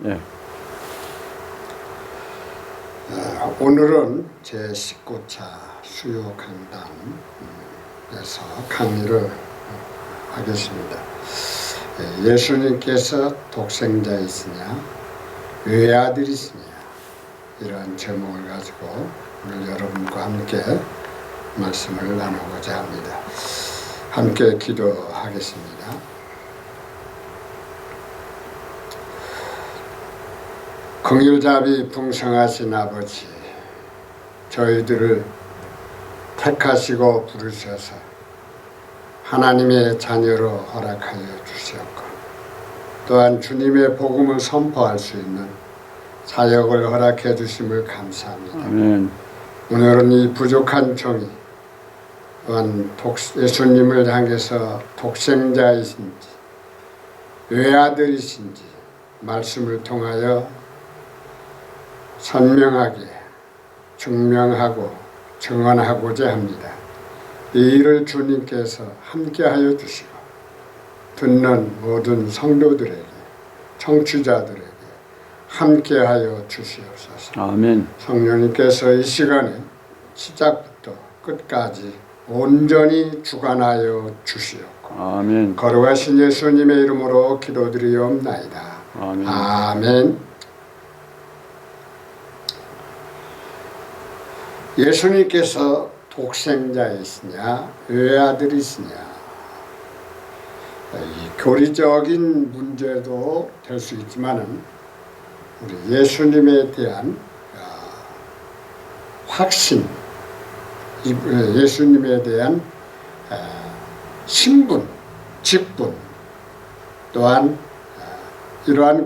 예. 오늘은 제19차 수요 강단에서 강의를 하겠습니다. 예수님께서 독생자이시냐 외아들이시냐 이런 제목을 가지고 오늘 여러분과 함께 말씀을 나누고자 합니다. 함께 기도하겠습니다. 긍휼자비 풍성하신 아버지, 저희들을 택하시고 부르셔서 하나님의 자녀로 허락하여 주셨고, 또한 주님의 복음을 선포할 수 있는 사역을 허락해 주심을 감사합니다. 아멘. 오늘은 이 부족한 종이 또한 예수님을 향해서 독생자이신지 외아들이신지 말씀을 통하여 선명하게 증명하고 증언하고자 합니다. 이 일을 주님께서 함께하여 주시고 듣는 모든 성도들에게 청취자들에게 함께하여 주시옵소서. 아멘. 성령님께서 이 시간에 시작부터 끝까지 온전히 주관하여 주시옵고 아멘. 거룩하신 예수님의 이름으로 기도드리옵나이다. 아멘. 아멘. 예수님께서 독생자이시냐 외아들이시냐, 이 교리적인 문제도 될 수 있지만은 우리 예수님에 대한 확신, 예수님에 대한 신분, 직분, 또한 이러한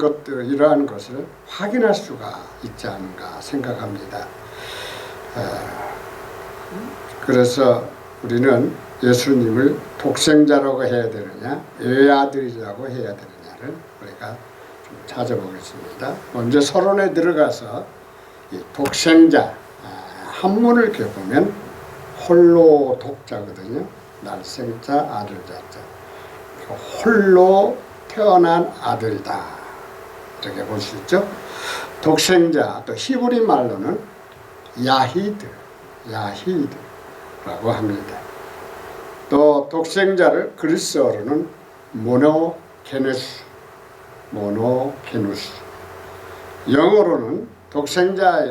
것을 확인할 수가 있지 않은가 생각합니다. 그래서 우리는 예수님을 독생자라고 해야 되느냐 외아들이라고 해야 되느냐를 우리가 좀 찾아보겠습니다. 먼저 서론에 들어가서 이 독생자 한문을 보면 홀로 독자거든요. 날생자 아들자자, 홀로 태어난 아들이다 이렇게 볼 수 있죠. 독생자, 또 히브리 말로는 야히드라고 합니다. 또 독생자를 그리스어로는 모노게누스, 영어로는 독생자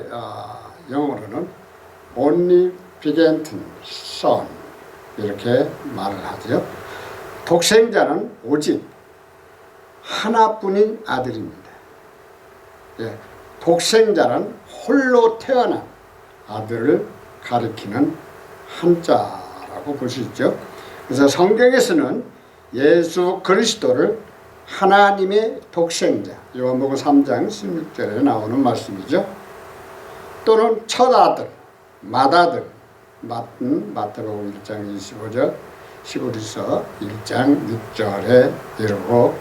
영어로는 only begotten son 이렇게 말을 하죠. 독생자는 오직 하나뿐인 아들입니다. 예, 독생자는 홀로 태어난 아들을 가리키는 한자라고 볼 수 있죠. 그래서 성경에서는 예수 그리스도를 하나님의 독생자, 요한복음 3장 16절에 나오는 말씀이죠. 또는 첫아들, 맏아들, 마태복음 1장 25절, 히브리서 1장 6절에 이라고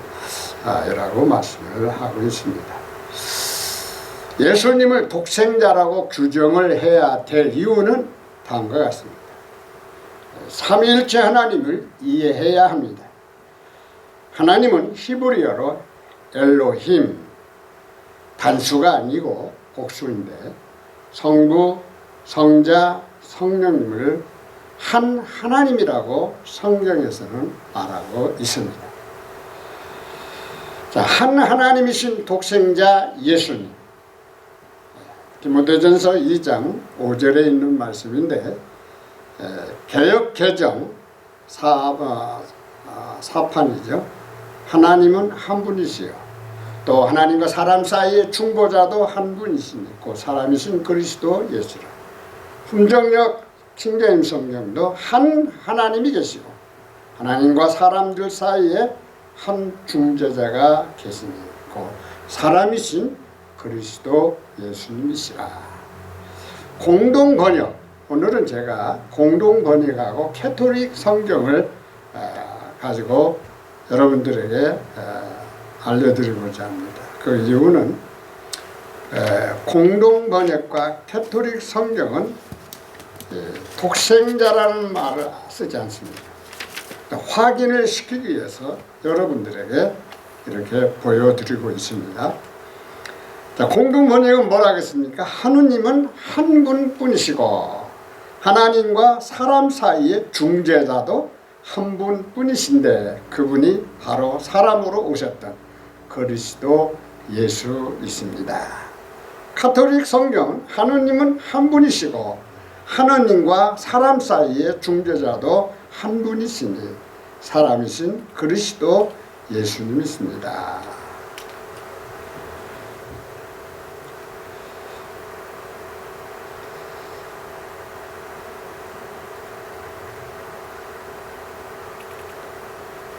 말씀을 하고 있습니다. 예수님을 독생자라고 규정을 해야 될 이유는 다음과 같습니다. 삼위일체 하나님을 이해해야 합니다. 하나님은 히브리어로 엘로힘, 단수가 아니고 복수인데 성부, 성자, 성령님을 한 하나님이라고 성경에서는 말하고 있습니다. 자, 한 하나님이신 독생자 예수님, 디모데전서 2장 5절에 있는 말씀인데, 개역 개정 4판이죠. 하나님은 한 분이시요, 또 하나님과 사람 사이의 중보자도 한 분이시고 사람이신 그리스도 예수라. 품정역 킹제임 성경도 한 하나님이 계시고 하나님과 사람들 사이에 한 중재자가 계시고 사람이신 그리스도 예수님이시라. 공동 번역, 오늘은 제가 공동 번역하고 캐토릭 성경을 가지고 여러분들에게 알려드리고자 합니다. 그 이유는 공동 번역과 캐토릭 성경은 독생자라는 말을 쓰지 않습니다. 확인을 시키기 위해서 여러분들에게 이렇게 보여드리고 있습니다. 자, 공동 번역은 뭐라 하겠습니까? 하느님은 한 분뿐이시고 하나님과 사람 사이의 중재자도 한 분뿐이신데 그분이 바로 사람으로 오셨던 그리스도 예수이십니다. 가톨릭 성경은 하느님은 한 분이시고 하느님과 사람 사이의 중재자도 한 분이시니 사람이신 그리스도 예수님이십니다.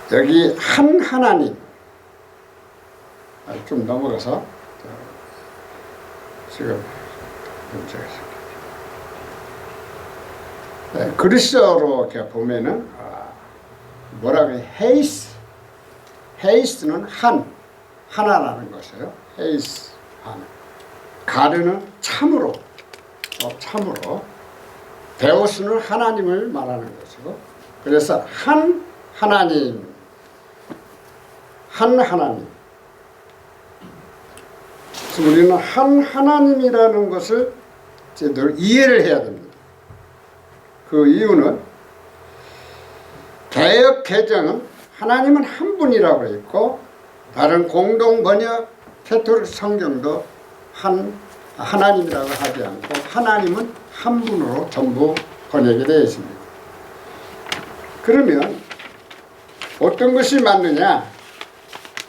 여기 한 하나님 좀 넘어가서 지금 그리스어로 이렇게 보면은 뭐라고 해요? 헤이스는 하나라는 것이에요. 헤이스 하나. 가르는 참으로 참으로. 데오스는 하나님을 말하는 것이고 그래서 한 하나님. 그래서 우리는 한 하나님이라는 것을 늘 이해를 해야 됩니다. 그 이유는 개역 개정은 하나님은 한 분이라고 했고 다른 공동 번역 캐톨릭 성경도 하나님이라고 하지 않고 하나님은 한 분으로 전부 번역이 되어 있습니다. 그러면 어떤 것이 맞느냐?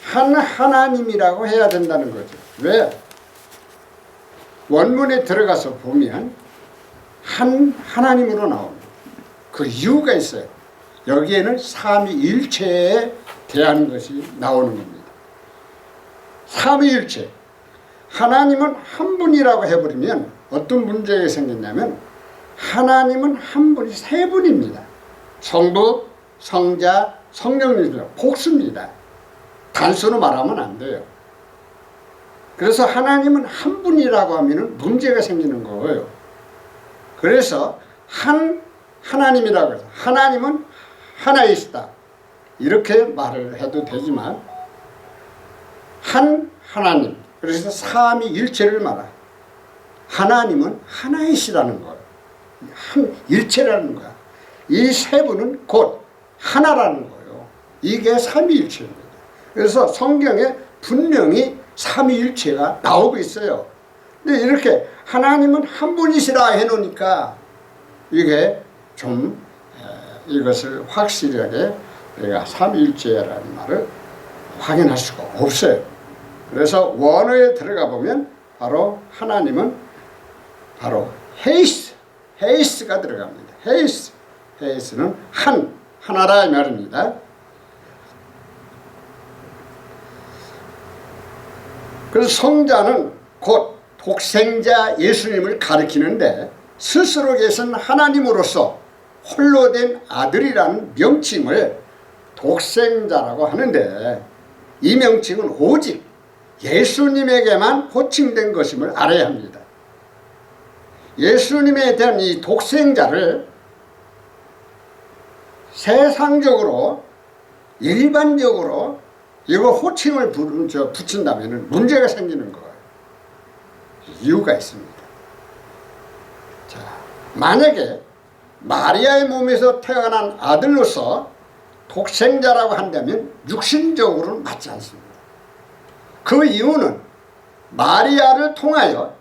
한 하나님이라고 해야 된다는 거죠. 왜? 원문에 들어가서 보면 한 하나님으로 나옵니다. 그 이유가 있어요. 여기에는 삼위일체에 대한 것이 나오는 겁니다. 삼위일체. 하나님은 한 분이라고 해버리면 어떤 문제가 생겼냐면 하나님은 한 분이 세 분입니다. 성부, 성자, 성령님입니다. 복수입니다. 단수로 말하면 안 돼요. 그래서 하나님은 한 분이라고 하면 문제가 생기는 거예요. 그래서 하나님이라고 해서 하나님은 하나이시다 이렇게 말을 해도 되지만 한 하나님 그래서 삼위일체를 말해요. 하나님은 하나이시라는 거예요. 한 일체라는 거야. 이 세 분은 곧 하나라는 거예요. 이게 삼위일체입니다. 그래서 성경에 분명히 삼위일체가 나오고 있어요. 근데 이렇게 하나님은 한 분이시라 해놓으니까 이게 좀 이것을 확실하게 내가 삼위일체라는 말을 확인할 수가 없어요. 그래서 원어에 들어가 보면 바로 하나님은 바로 헤이스가 들어갑니다. 헤이스는 하나라 이 말입니다. 그래서 성자는 곧 독생자 예수님을 가리키는데 스스로 계신 하나님으로서 홀로 된 아들이라는 명칭을 독생자라고 하는데 이 명칭은 오직 예수님에게만 호칭된 것임을 알아야 합니다. 예수님에 대한 이 독생자를 세상적으로 일반적으로 이거 호칭을 붙인다면 문제가 생기는 거예요. 이유가 있습니다. 자, 만약에 마리아의 몸에서 태어난 아들로서 독생자라고 한다면 육신적으로는 맞지 않습니다. 그 이유는 마리아를 통하여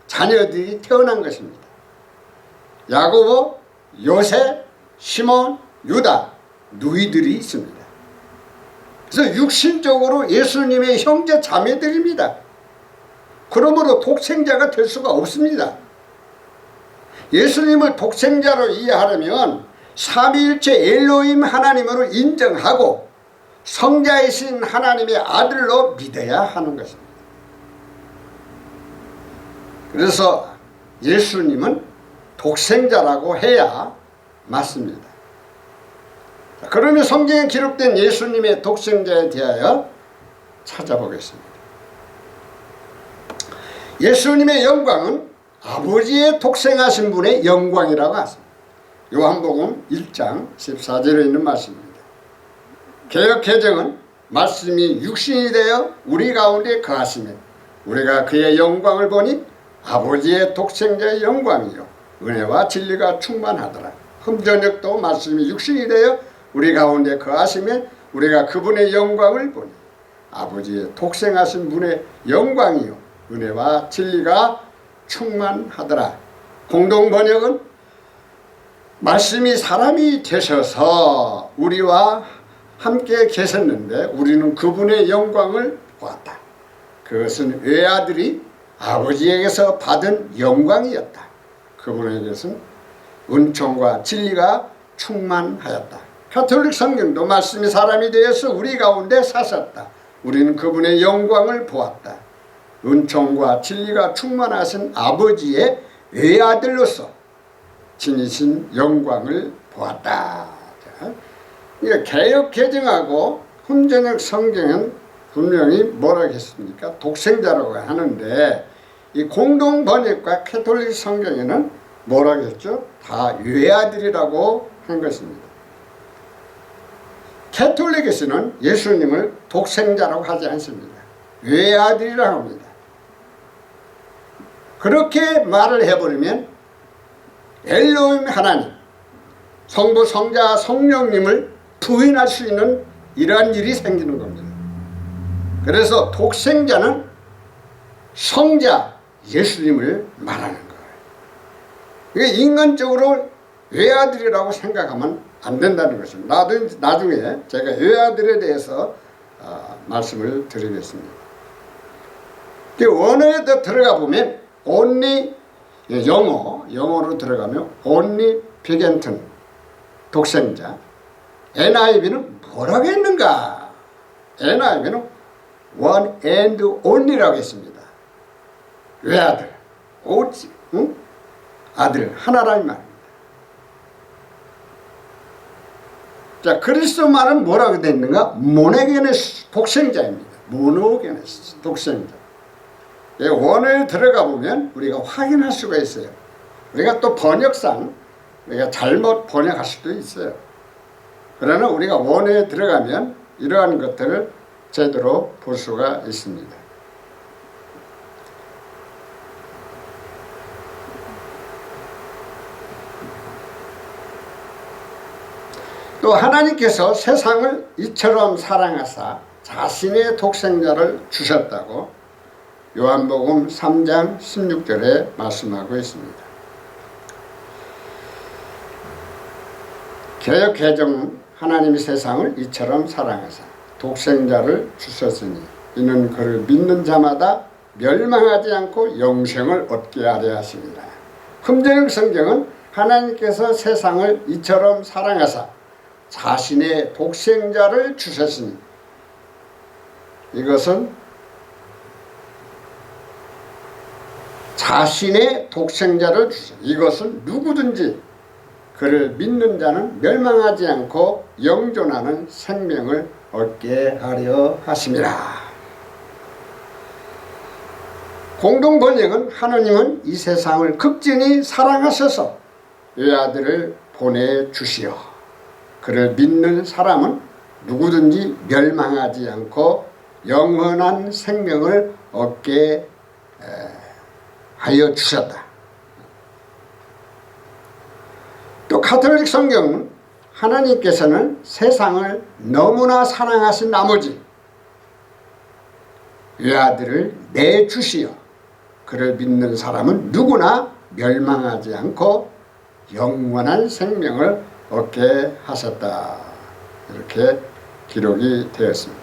자녀들이 태어난 것입니다. 야고보, 요셉, 시몬, 유다 누이들이 있습니다. 그래서 육신적으로 예수님의 형제 자매들입니다. 그러므로 독생자가 될 수가 없습니다. 예수님을 독생자로 이해하려면 삼위일체 엘로힘 하나님으로 인정하고 성자이신 하나님의 아들로 믿어야 하는 것입니다. 그래서 예수님은 독생자라고 해야 맞습니다. 그러면 성경에 기록된 예수님의 독생자에 대하여 찾아보겠습니다. 예수님의 영광은 아버지의 독생하신 분의 영광이라고 하십니다. 요한복음 1장 14절에 있는 말씀입니다. 개역 개정은 말씀이 육신이 되어 우리 가운데 거하시며 우리가 그의 영광을 보니 아버지의 독생자의 영광이요 은혜와 진리가 충만하더라. 흠저녁도 말씀이 육신이 되어 우리 가운데 거하심에 우리가 그분의 영광을 보니 아버지의 독생하신 분의 영광이요 은혜와 진리가 충만하더라. 공동 번역은 말씀이 사람이 되셔서 우리와 함께 계셨는데 우리는 그분의 영광을 보았다. 그것은 외아들이 아버지에게서 받은 영광이었다. 그분에게서는 은총과 진리가 충만하였다. 가톨릭 성경도 말씀이 사람이 되어서 우리 가운데 사셨다. 우리는 그분의 영광을 보았다. 은총과 진리가 충만하신 아버지의 외아들로서 지니신 영광을 보았다. 개역 개정하고 흠저녁 성경은 분명히 뭐라고 했습니까? 독생자라고 하는데 이 공동 번역과 가톨릭 성경에는 뭐라고 했죠? 다 외아들이라고 한 것입니다. 가톨릭에서는 예수님을 독생자라고 하지 않습니다. 외아들이라고 합니다. 그렇게 말을 해버리면 엘로힘 하나님, 성부, 성자, 성령님을 부인할 수 있는 이러한 일이 생기는 겁니다. 그래서 독생자는 성자 예수님을 말하는 거예요. 인간적으로 외아들이라고 생각하면 안 된다는 것입니다. 나중에 제가 외아들에 대해서 말씀을 드리겠습니다. 원어에 들어가 보면 only 영어로 들어가면 only begotten 독생자, NIV는 뭐라고 했는가? NIV는 one and only라고 했습니다. 외아들, 오직 아들 하나라는 말입니다. 자, 그리스도 말은 뭐라고 됐는가? 모노게네스 독생자입니다. 모노게네스 독생자. 원어에 들어가 보면 우리가 확인할 수가 있어요. 우리가 또 번역상 우리가 잘못 번역할 수도 있어요. 그러나 우리가 원어에 들어가면 이러한 것들을 제대로 볼 수가 있습니다. 또 하나님께서 세상을 이처럼 사랑하사 자신의 독생자를 주셨다고 요한복음 3장 16절에 말씀하고 있습니다. 개역 개정은 하나님이 세상을 이처럼 사랑하사 독생자를 주셨으니 이는 그를 믿는 자마다 멸망하지 않고 영생을 얻게 하려 하십니다. 흠저녁 성경은 하나님께서 세상을 이처럼 사랑하사 자신의 독생자를 주셨으니 이것은 자신의 독생자를 주셨. 이것은 누구든지 그를 믿는 자는 멸망하지 않고 영존하는 생명을 얻게 하려 하심이라. 공동 번역은 하느님은 이 세상을 극진히 사랑하셔서 외아들을 보내주시어 그를 믿는 사람은 누구든지 멸망하지 않고 영원한 생명을 얻게 하여 주셨다. 또 가톨릭 성경은 하나님께서는 세상을 너무나 사랑하신 나머지 외아들을 내주시어 그를 믿는 사람은 누구나 멸망하지 않고 영원한 생명을 얻게 하셨다. 이렇게 기록이 되었습니다.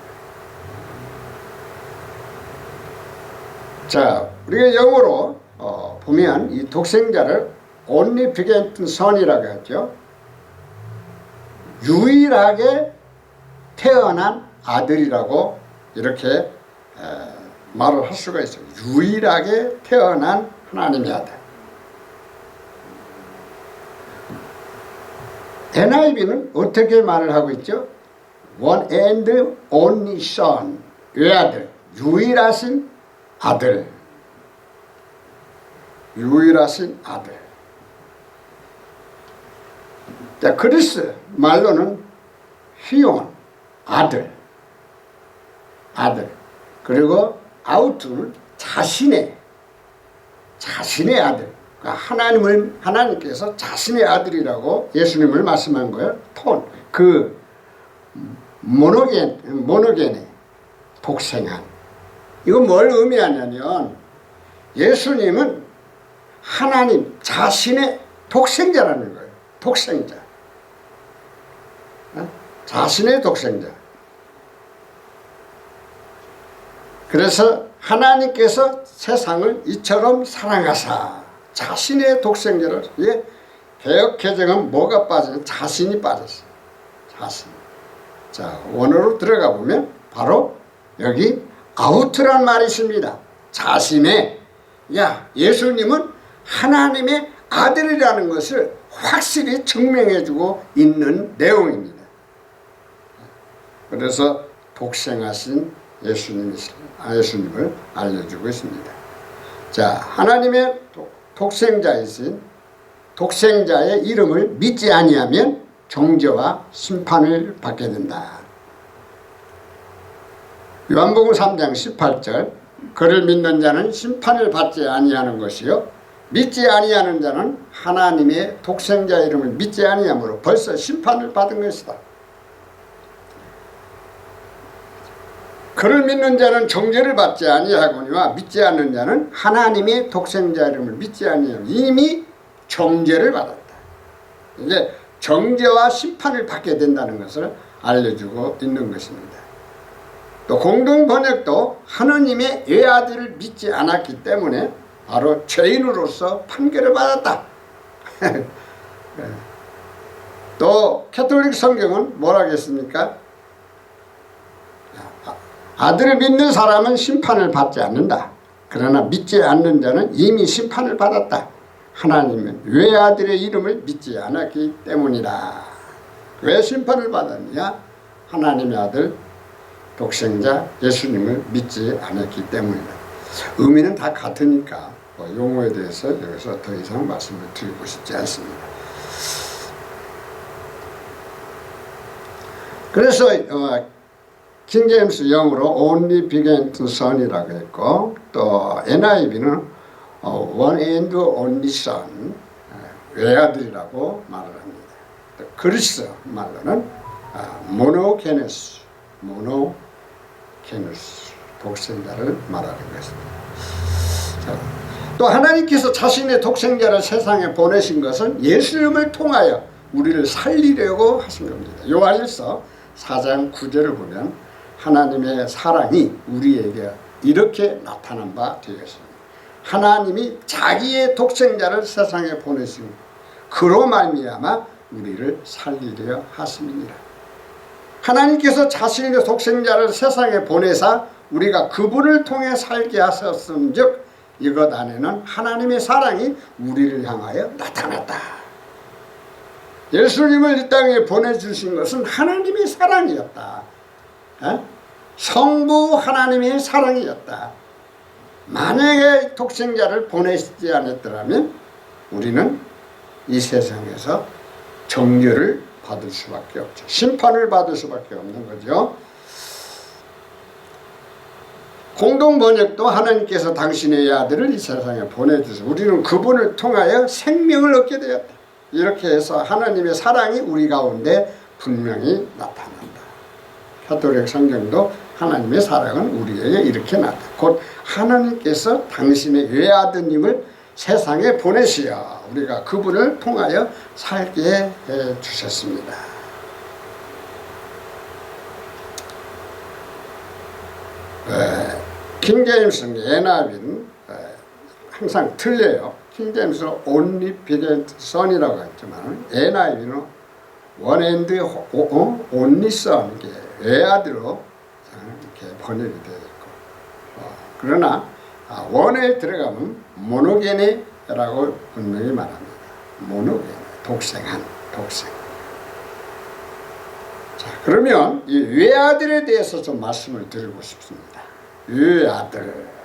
자, 우리가 영어로 보면 이 독생자를 only begotten son이라고 하죠. 유일하게 태어난 아들이라고 이렇게 말을 할 수가 있어요. 유일하게 태어난 하나님의 아들. NIV는 어떻게 말을 하고 있죠? One and only son, 외아들, 유일하신 아들. 유일하신 아들. 자, 그리스 말로는 휘온, 아들. 아들. 그리고 아우트는 자신의 아들, 그러니까 하나님께서 자신의 아들이라고 예수님을 말씀한 거예요. 그 모노겐의 독생한. 이건 뭘 의미하냐면 예수님은 하나님 자신의 독생자라는 거예요. 독생자. 자신의 독생자. 그래서 하나님께서 세상을 이처럼 사랑하사 자신의 독생자를, 개역개정은 뭐가 빠져요? 자신이 빠졌어요. 자신. 자, 원어로 들어가 보면 바로 여기 아우트란 말이 있습니다. 자신의, 예수님은 하나님의 아들이라는 것을 확실히 증명해주고 있는 내용입니다. 그래서 독생하신 예수님을 알려주고 있습니다. 자, 하나님의 독생자이신 독생자의 이름을 믿지 아니하면 정죄와 심판을 받게 된다. 요한복음 3장 18절, 그를 믿는 자는 심판을 받지 아니하는 것이요 믿지 아니하는 자는 하나님의 독생자 이름을 믿지 아니함으로 벌써 심판을 받은 것이다. 그를 믿는 자는 정죄를 받지 아니하거니와 믿지 않는 자는 하나님의 독생자 이름을 믿지 아니하면 이미 정죄를 받았다. 이게 정죄와 심판을 받게 된다는 것을 알려주고 있는 것입니다. 또 공동 번역도 하나님의 외아들을 믿지 않았기 때문에 바로 죄인으로서 판결을 받았다. 또 캐톨릭 성경은 뭐라 하겠습니까? 아들을 믿는 사람은 심판을 받지 않는다. 그러나 믿지 않는 자는 이미 심판을 받았다. 하나님은 외아들의 이름을 믿지 않았기 때문이다. 왜 심판을 받았느냐? 하나님의 아들 독생자 예수님을 믿지 않았기 때문이다. 의미는 다 같으니까 용어에 대해서 여기서 더 이상 말씀을 드리고 싶지 않습니다. 그래서 킹제임스 영어로 only begotten son이라고 했고, 또 NIV는 one and only son, 외아들이라고 말을 합니다. 또 그리스 말로는 모노게네스, 독생자를 말하는 것입니다. 자, 또 하나님께서 자신의 독생자를 세상에 보내신 것은 예수님을 통하여 우리를 살리려고 하신 겁니다. 요한일서 4장 9절을 보면 하나님의 사랑이 우리에게 이렇게 나타난 바 되겠습니다. 하나님이 자기의 독생자를 세상에 보내신 그로 말미암아 우리를 살리려 하심이니라. 하나님께서 자신의 독생자를 세상에 보내사 우리가 그분을 통해 살게 하셨음즉 이것 안에는 하나님의 사랑이 우리를 향하여 나타났다. 예수님을 이 땅에 보내주신 것은 하나님의 사랑이었다. 성부 하나님의 사랑이었다. 만약에 독생자를 보내시지 않았더라면 우리는 이 세상에서 정죄를 받을 수밖에 없죠. 심판을 받을 수밖에 없는 거죠. 공동번역도 하나님께서 당신의 아들을 이 세상에 보내주셔서 우리는 그분을 통하여 생명을 얻게 되었다. 이렇게 해서 하나님의 사랑이 우리 가운데 분명히 나타난다. 가톨릭 성경도 하나님의 사랑은 우리에게 이렇게 나타난다. 곧 하나님께서 당신의 외아드님을 세상에 보내시어 우리가 그분을 통하여 살게 해 주셨습니다. 킹제임스 NIV는 항상 틀려요. 킹제임스는 only begotten son이라고 했지만 NIV는 one and only son, 외아들로 이렇게 번역이 되어 있고, 그러나 원에 들어가면 모노게네라고 분명히 말합니다. 모노게네, 독생한, 독생. 자, 그러면 이 외아들에 대해서 좀 말씀을 드리고 싶습니다. 외아들.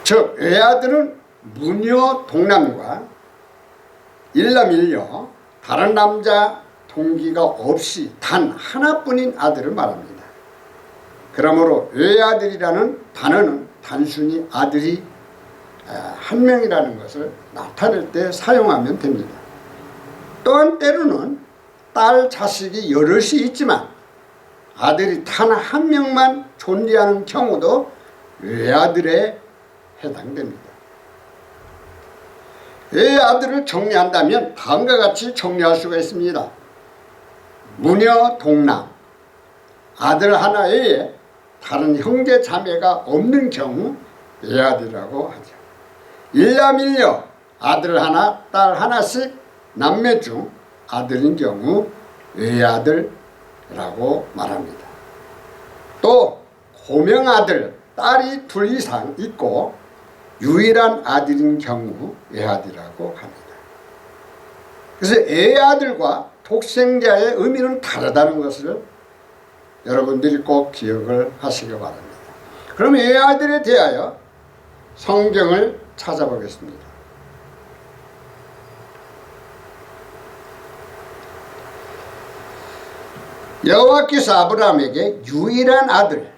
즉 외아들은 무녀 동남과 일남일녀 다른 남자 동기가 없이 단 하나뿐인 아들을 말합니다. 그러므로 외아들이라는 단어는 단순히 아들이 한 명이라는 것을 나타낼 때 사용하면 됩니다. 또한 때로는 딸 자식이 여럿이 있지만 아들이 단 한 명만 존재하는 경우도 외아들에 해당됩니다. 외아들을 정리한다면 다음과 같이 정리할 수가 있습니다. 무녀 동남, 아들 하나 외에 다른 형제 자매가 없는 경우 외아들이라고 하죠. 일남일녀, 아들 하나 딸 하나씩 남매 중 아들인 경우 외아들이라고 말합니다. 또 고명아들, 딸이 둘 이상 있고 유일한 아들인 경우 외아들이라고 합니다. 그래서 외아들과 독생자의 의미는 다르다는 것을 여러분들이 꼭 기억을 하시기 바랍니다. 그럼 외아들에 대하여 성경을 찾아보겠습니다. 여호와께서 아브라함에게 유일한 아들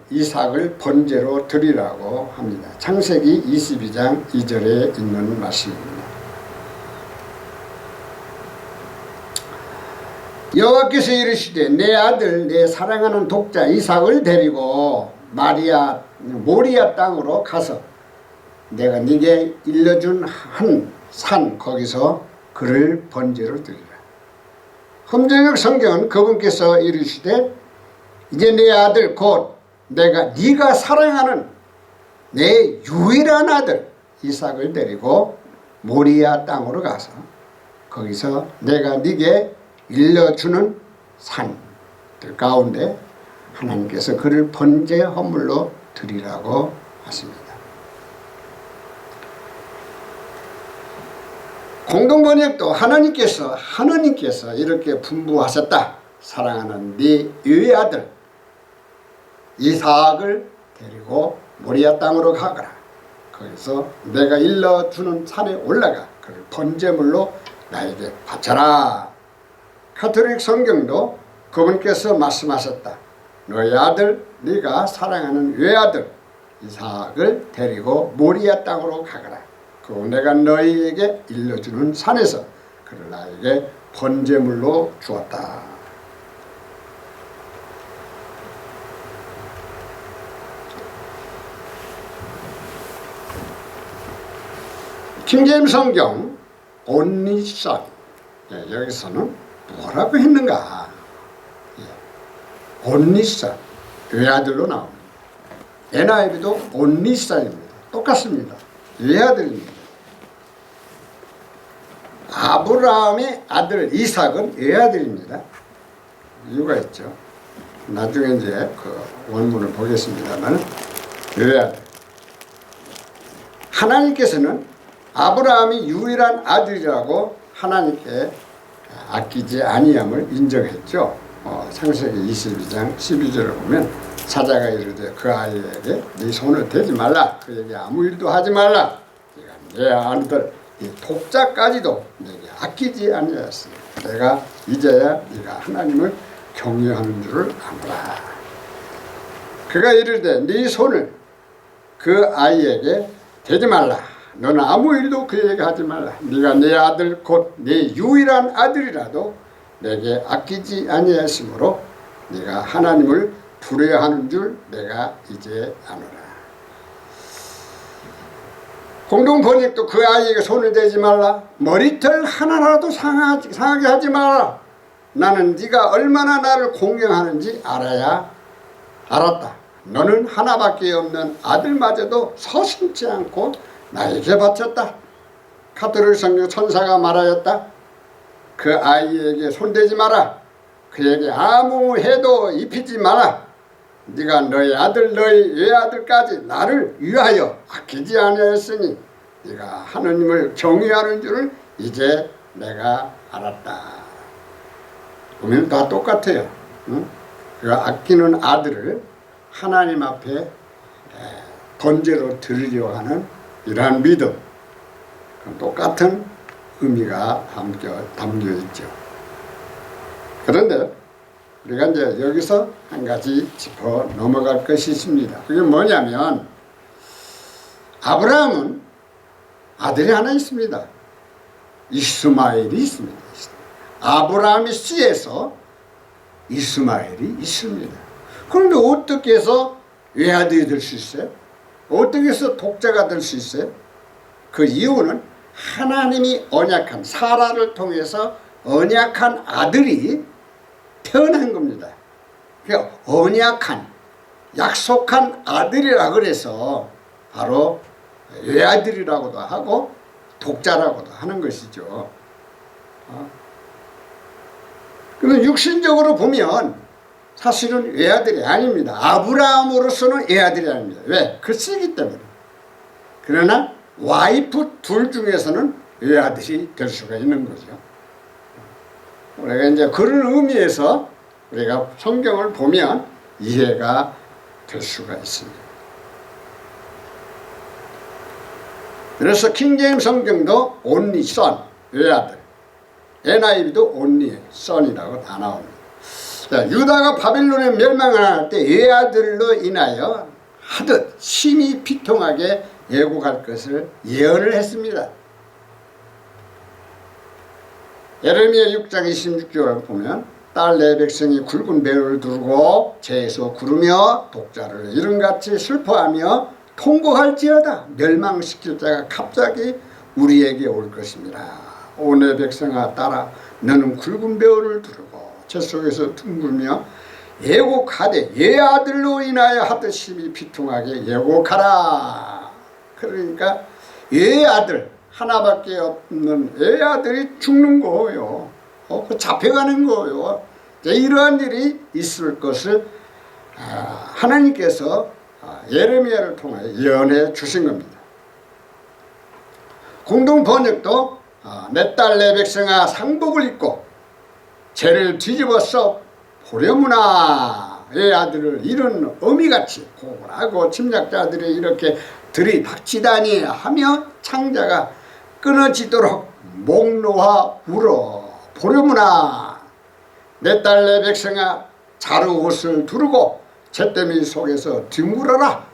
이삭을 번제로 드리라고 합니다. 창세기 22장 2절에 있는 말씀입니다. 여호와께서 이르시되 내 아들 내 사랑하는 독자 이삭을 데리고 모리아 땅으로 가서 내가 네게 일러준 한 산 거기서 그를 번제로 드리라. 흠정역 성경은 그분께서 이르시되 이제 내 아들 곧 네가 사랑하는 내 유일한 아들 이삭을 데리고 모리아 땅으로 가서 거기서 내가 네게 일러주는 산들 가운데 하나님께서 그를 번제 헌물로 드리라고 하십니다. 공동번역도 하나님께서 이렇게 분부하셨다. 사랑하는 네 외아들 이삭을 데리고 모리아 땅으로 가거라. 거기서 내가 일러주는 산에 올라가 그를 번제물로 나에게 바쳐라. 가톨릭 성경도 그분께서 말씀하셨다. 너의 아들 네가 사랑하는 외아들 이삭을 데리고 모리아 땅으로 가거라. 그리고 내가 너희에게 일러주는 산에서 그를 나에게 번제물로 주었다. 킹제임스 성경 only son, 여기서는 뭐라고 했는가? only son, 외아들로 나옵니다. NIV도 only son입니다. 똑같습니다. 외아들입니다. 아브라함의 아들 이삭은 외아들입니다. 이유가 있죠. 나중에 이제 그 원문을 보겠습니다만 외아들. 하나님께서는 아브라함이 유일한 아들이라고 하나님께 아끼지 아니함을 인정했죠. 창세기 22장 12절을 보면 사자가 이르되 그 아이에게 네 손을 대지 말라. 그에게 아무 일도 하지 말라. 내 아들 이 독자까지도 내게 아끼지 아니하였으니 내가 이제야 네가 하나님을 경외하는 줄을 아노라. 그가 이르되 네 손을 그 아이에게 대지 말라. 너는 아무 일도 그에게 하지 말라. 네가 내 아들 곧 내 유일한 아들이라도 내게 아끼지 아니하였으므로 네가 하나님을 두려워하는 줄 내가 이제 아노라. 공동번역도 그 아이에게 손을 대지 말라. 머리털 하나라도 상하게 하지 말라. 나는 네가 얼마나 나를 공경하는지 알았다. 너는 하나밖에 없는 아들마저도 서슴지 않고 나에게 바쳤다. 가톨릭 성경 천사가 말하였다. 그 아이에게 손대지 마라. 그에게 아무 해도 입히지 마라. 네가 너희 아들 너희 외아들까지 나를 위하여 아끼지 아니하였으니 네가 하느님을 경외하는 줄을 이제 내가 알았다. 보면 다 똑같아요. 응? 그가 아끼는 아들을 하나님 앞에 번제로 드리려 하는 이러한 믿음, 똑같은 의미가 담겨 있죠. 그런데 우리가 이제 여기서 한 가지 짚어 넘어갈 것이 있습니다. 그게 뭐냐면 아브라함은 아들이 하나 있습니다. 이스마엘이 있습니다. 아브라함의 씨에서 이스마엘이 있습니다. 그런데 어떻게 해서 외아들이 될 수 있어요? 어떻게 해서 독자가 될 수 있어요? 그 이유는 하나님이 언약한 사라를 통해서 언약한 아들이 태어난 겁니다. 그러니까 언약한 약속한 아들이라 그래서 바로 외아들이라고도 하고 독자라고도 하는 것이죠. 그런데 육신적으로 보면 사실은 외아들이 아닙니다. 아브라함으로서는 외아들이 아닙니다. 왜? 그 씨기 때문에. 그러나 와이프 둘 중에서는 외아들이 될 수가 있는 거죠. 우리가 이제 그런 의미에서 우리가 성경을 보면 이해가 될 수가 있습니다. 그래서 킹제임 성경도 only son, 외아들, NIV도 only son이라고 다 나옵니다. 자, 유다가 바빌론에 멸망할 때 외아들로 인하여 하듯 심히 비통하게 예고할 것을 예언을 했습니다. 예레미야 6장 26절을 보면 딸 내 백성이 굵은 배를 두르고 재에서 구르며 독자를 이름같이 슬퍼하며 통곡할지어다. 멸망시킬 자가 갑자기 우리에게 올 것입니다. 오 내 백성아 따라 너는 굵은 배를 두르고 재 속에서 둥글며 예곡하되 외아들로 인하여 하듯 심히 비통하게 예곡하라. 그러니까 외아들 하나밖에 없는 외아들이 죽는 거예요. 잡혀가는 거예요. 이러한 일이 있을 것을 하나님께서 예레미야를 통해 예언해 주신 겁니다. 공동 번역도 내 딸 내 백성아 상복을 입고 죄를 뒤집어 써 보려무나 외아들을 이런 어미같이 고문하고 침략자들이 이렇게 들이닥치다니 하며 창자가 끊어지도록 목 놓아 울어 보려무나 내 딸 내 백성아 자루 옷을 두르고 잿더미 속에서 뒹굴어라.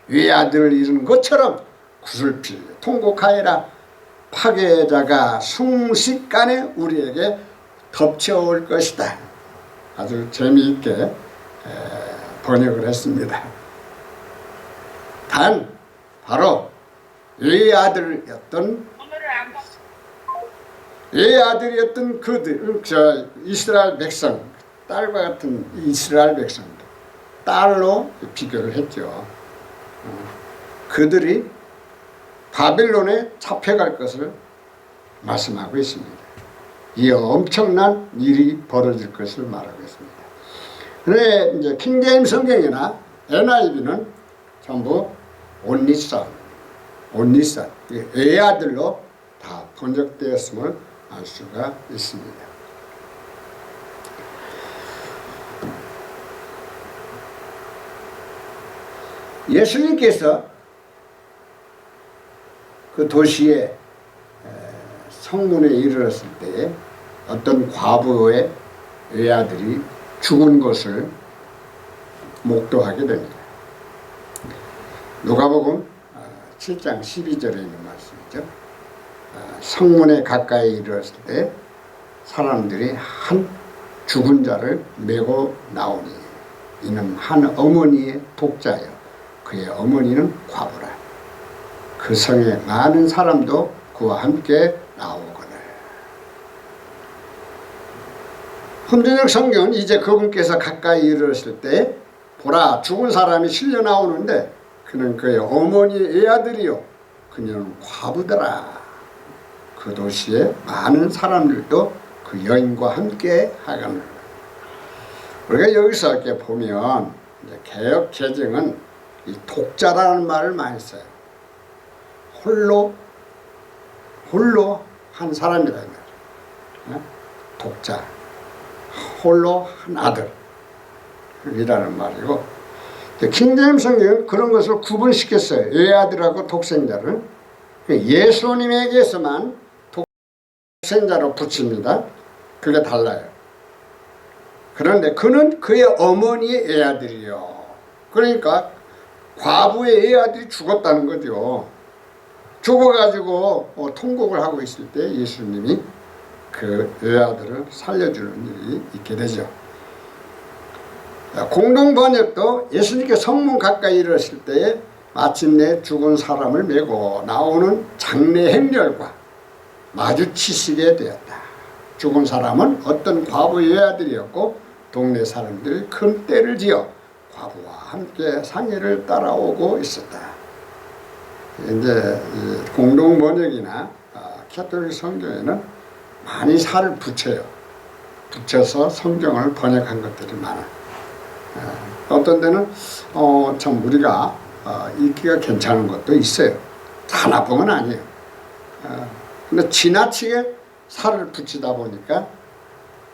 외아들을 잃은 것처럼 구슬피 통곡하여라. 파괴자가 순식간에 우리에게 덮쳐올 것이다. 아주 재미있게 번역을 했습니다. 단 바로 외아들이었던 그들, 이스라엘 백성, 딸과 같은 이스라엘 백성들, 딸로 비교를 했죠. 그들이 바빌론에 잡혀갈 것을 말씀하고 있습니다. 이 엄청난 일이 벌어질 것을 말하고 있습니다. 그런데 이제 킹제임 성경이나 NIV는 전부 only son, 외아들로 다 번역되었음을 알 수가 있습니다. 예수님께서 그 도시에 성문에 이르렀을 때에 어떤 과부의 외아들이 죽은 것을 목도하게 됩니다. 누가복음 7장 12절에 있는 말씀이죠. 성문에 가까이 이르렀을 때 사람들이 한 죽은 자를 메고 나오니 이는 한 어머니의 독자여 그의 어머니는 과부라. 그 성에 많은 사람도 그와 함께 나오거늘. 혼전역 성경은 이제 그분께서 가까이 이르렀을 때 보라 죽은 사람이 실려 나오는데 그는 그의 어머니의 외아들이요 그녀는 과부더라. 그 도시에 많은 사람들도 그 여인과 함께 하거늘. 우리가 여기서 이렇게 보면 이제 개역 개정은 이 독자라는 말을 많이 써요. 홀로 한 사람이라 말이에요. 독자, 홀로 한 아들 이라는 말이고, 킹제임 성경은 그런 것을 구분시켰어요. 외아들하고 독생자를. 예수님에게서만 독생자로 붙입니다. 그게 달라요. 그런데 그는 그의 어머니의 애아들이요. 그러니까 과부의 애아들이 죽었다는 거죠. 죽어가지고 통곡을 하고 있을 때 예수님이 그 애아들을 살려주는 일이 있게 되죠. 공동번역도 예수님께 성문 가까이 이르렀을 때에 마침내 죽은 사람을 메고 나오는 장례 행렬과 마주치시게 되었다. 죽은 사람은 어떤 과부의 아들이었고 동네 사람들이 큰 떼를 지어 과부와 함께 상해를 따라오고 있었다. 이제 공동번역이나 가톨릭 성경에는 많이 살을 붙여서 성경을 번역한 것들이 많아. 어떤 데는 참 우리가 읽기가 괜찮은 것도 있어요. 다 나쁜 건 아니에요. 근데 지나치게 살을 붙이다 보니까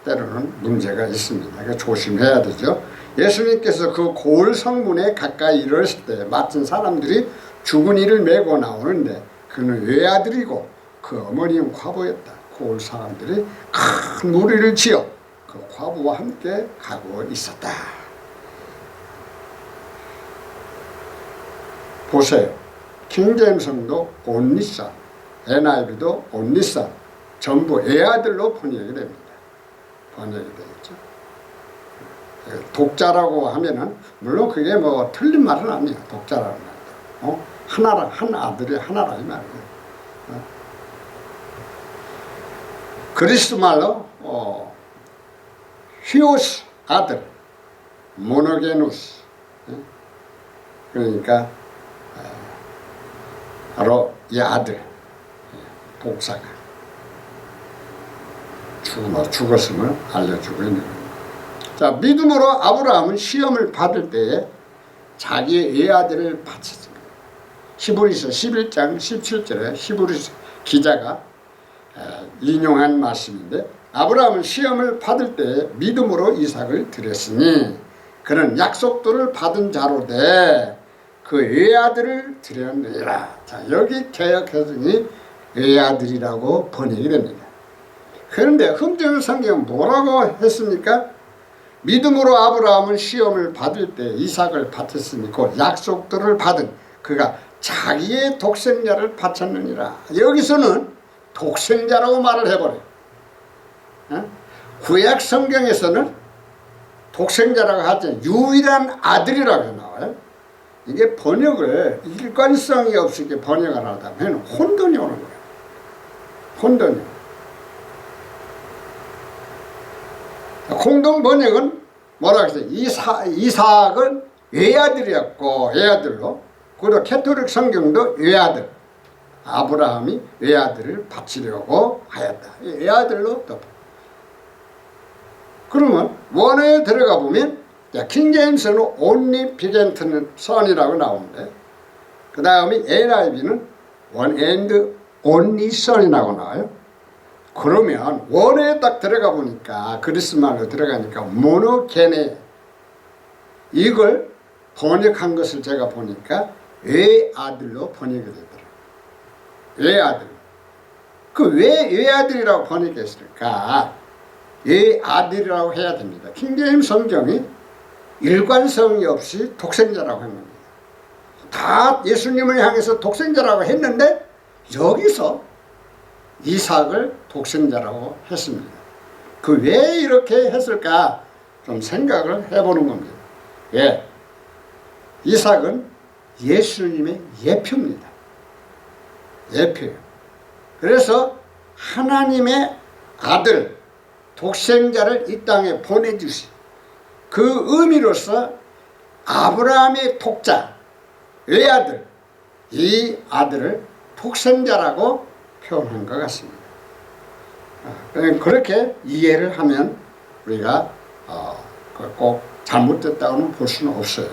때로는 문제가 있습니다. 그러니까 조심해야 되죠. 예수님께서 그 고을 성문에 가까이 이르렀을 때 마침 사람들이 죽은 이를 메고 나오는데 그는 외아들이고 그 어머니는 과부였다. 고을 사람들이 큰 무리를 지어 그 과부와 함께 가고 있었다. 보세요. 킹제임스도 온리산, NIV도 온리산, 전부 애아들로 번역이 됩니다. 번역이 되겠죠. 독자라고 하면은 물론 그게 뭐 틀린 말은 아니에요. 독자라는 말. 하나라, 한 아들이 하나라 이 말이에요. 그리스 말로 히오스 아들, 모노게누스. 그러니까 바로 이 아들 독사가 죽었음을 알려주고 있는 겁니다. 자, 믿음으로 아브라함은 시험을 받을 때에 자기의 애아들을 바쳤습니다. 히브리서 11장 17절에 히브리서 기자가 인용한 말씀인데 아브라함은 시험을 받을 때에 믿음으로 이삭을 드렸으니 그는 약속도를 받은 자로 돼 그 외아들을 드렸느니라. 자, 여기 개역해석이 외아들이라고 번역이 됩니다. 그런데 흠정 성경은 뭐라고 했습니까? 믿음으로 아브라함은 시험을 받을 때 이삭을 바쳤으니 그 약속들을 받은 그가 자기의 독생자를 바쳤느니라. 여기서는 독생자라고 말을 해버려요. 구약 성경에서는 독생자라고 하지 유일한 아들이라고 나와요. 이게 번역을 일관성이 없이 번역을 하다 보면 혼돈이 오는 거예요. 혼돈이. 공동 번역은 뭐라고 했어요? 이삭은 외아들이었고 외아들로, 그리고 캐톨릭 성경도 외아들, 아브라함이 외아들을 바치려고 하였다. 외아들로 또. 그러면 원어에 들어가 보면 킹제임스는 only begotten son이라고 나오는데 그 다음에 NIV는 one and only son이라고 나와요. 그러면 원어에 딱 들어가 보니까 그리스말로 들어가니까 모노게네, 이걸 번역한 것을 제가 보니까 외아들로 번역이 되더라고요. 외아들. 그 왜 외아들이라고 번역했을까? 외아들이라고 해야 됩니다. 킹제임스 성경이 일관성이 없이 독생자라고 한 겁니다. 다 예수님을 향해서 독생자라고 했는데 여기서 이삭을 독생자라고 했습니다. 그 왜 이렇게 했을까 좀 생각을 해보는 겁니다. 예, 이삭은 예수님의 예표입니다. 예표예요. 그래서 하나님의 아들 독생자를 이 땅에 보내주신 그 의미로서 아브라함의 독자 외아들, 이 아들을 독생자라고 표현한 것 같습니다. 그렇게 이해를 하면 우리가 꼭 잘못됐다고는 볼 수는 없어요.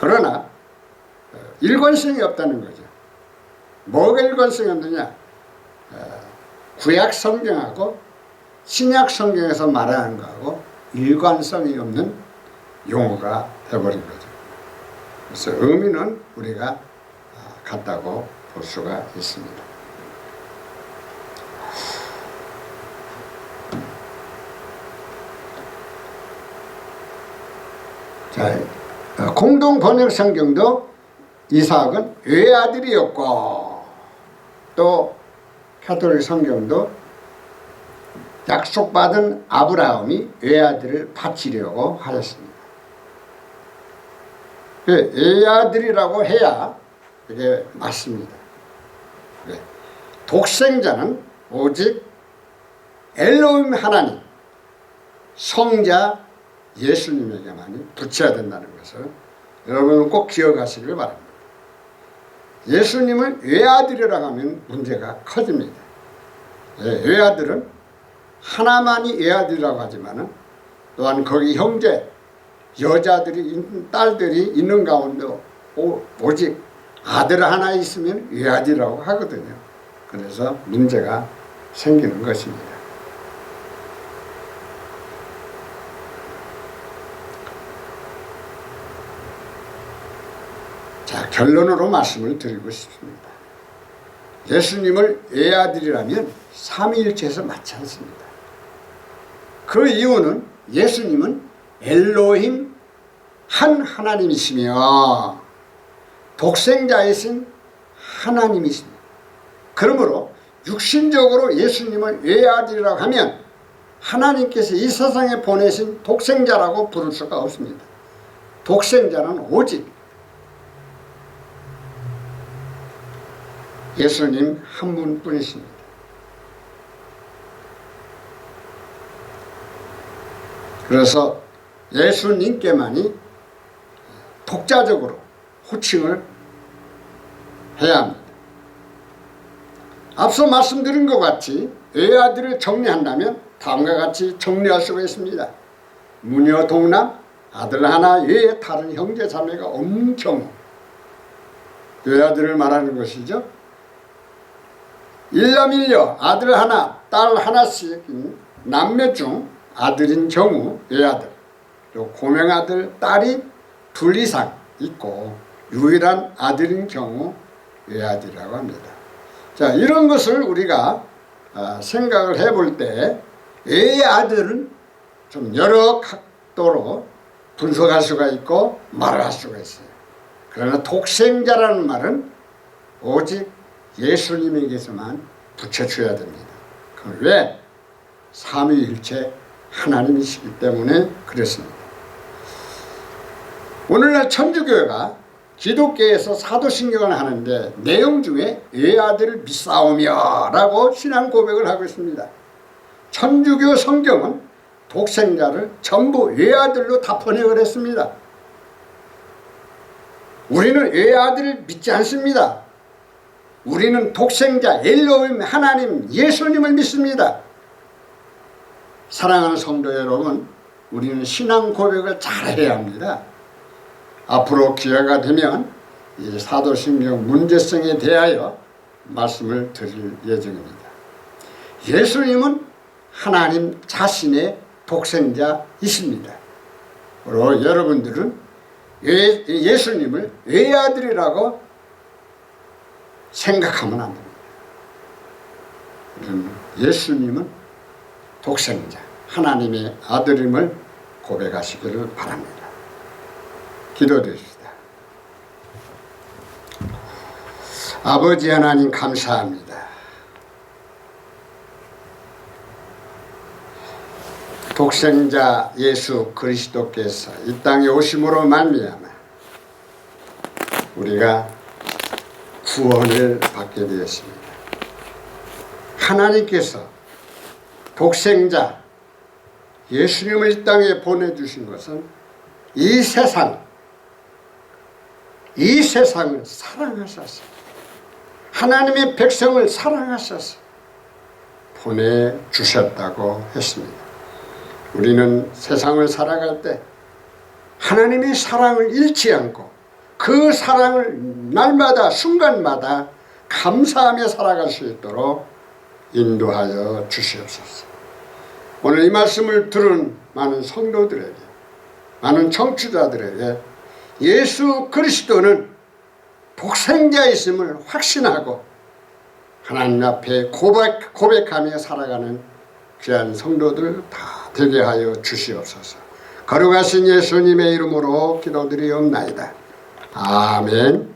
그러나 일관성이 없다는 거죠. 뭐가 일관성이 없느냐? 구약 성경하고 신약 성경에서 말하는 거하고 일관성이 없는 용어가 되어버린 거죠. 그래서 의미는 우리가 같다고 볼 수가 있습니다. 자, 공동 번역 성경도 이삭은 외아들이었고, 또 가톨릭 성경도 약속받은 아브라함이 외아들을 바치려고 하였습니다. 외아들이라고 해야 이게 맞습니다. 독생자는 오직 엘로힘 하나님, 성자 예수님에게만이 붙여야 된다는 것을 여러분은 꼭 기억하시길 바랍니다. 예수님을 외아들이라고 하면 문제가 커집니다. 외아들은 하나만이 외아들이라고 하지만 또한 거기 형제, 여자들이, 딸들이 있는 가운데 오직 아들 하나 있으면 외아들이라고 하거든요. 그래서 문제가 생기는 것입니다. 자, 결론으로 말씀을 드리고 싶습니다. 예수님을 외아들이라면 삼위일체에서 맞지 않습니다. 그 이유는 예수님은 엘로힘 한 하나님이시며 독생자이신 하나님이십니다. 그러므로 육신적으로 예수님을 외아들이라고 하면 하나님께서 이 세상에 보내신 독생자라고 부를 수가 없습니다. 독생자는 오직 예수님 한 분뿐이십니다. 그래서 예수님께만이 독자적으로 호칭을 해야 합니다. 앞서 말씀드린 것 같이 외아들을 정리한다면 다음과 같이 정리할 수가 있습니다. 무녀 동남 아들 하나 외에 다른 형제 자매가 없는 경우, 외아들을 말하는 것이죠. 일남일녀 아들 하나 딸 하나씩 남매 중 아들인 경우 외아들, 또 고명아들 딸이 둘 이상 있고 유일한 아들인 경우 외아들이라고 합니다. 자, 이런 것을 우리가 생각을 해볼 때 외아들은 좀 여러 각도로 분석할 수가 있고 말할 수가 있어요. 그러나 독생자라는 말은 오직 예수님에게서만 붙여줘야 됩니다. 왜? 삼위일체 하나님이시기 때문에 그렇습니다. 오늘날 천주교회가 기독교에서 사도신경을 하는데 내용 중에 외아들을 믿사오며 라고 신앙 고백을 하고 있습니다. 천주교 성경은 독생자를 전부 외아들로 다 번역을 했습니다. 우리는 외아들을 믿지 않습니다. 우리는 독생자 엘로힘 하나님 예수님을 믿습니다. 사랑하는 성도 여러분, 우리는 신앙 고백을 잘해야 합니다. 앞으로 기회가 되면 이 사도신경 문제성에 대하여 말씀을 드릴 예정입니다. 예수님은 하나님 자신의 독생자이십니다. 그리고 여러분들은 예수님을 외아들이라고 생각하면 안 됩니다. 예수님은 독생자, 하나님의 아들임을 고백하시기를 바랍니다. 기도드립시다. 아버지 하나님 감사합니다. 독생자 예수 그리스도께서 이 땅에 오심으로 말미암아 우리가 구원을 받게 되었습니다. 하나님께서 독생자 예수님을 이 땅에 보내주신 것은 이 세상을 사랑하셔서 하나님의 백성을 사랑하셔서 보내주셨다고 했습니다. 우리는 세상을 살아갈 때 하나님의 사랑을 잃지 않고 그 사랑을 날마다 순간마다 감사하며 살아갈 수 있도록 인도하여 주시옵소서. 오늘 이 말씀을 들은 많은 성도들에게, 많은 청취자들에게 예수 그리스도는 독생자이심을 확신하고 하나님 앞에 고백하며 살아가는 귀한 성도들 다 되게 하여 주시옵소서. 거룩하신 예수님의 이름으로 기도드리옵나이다. 아멘.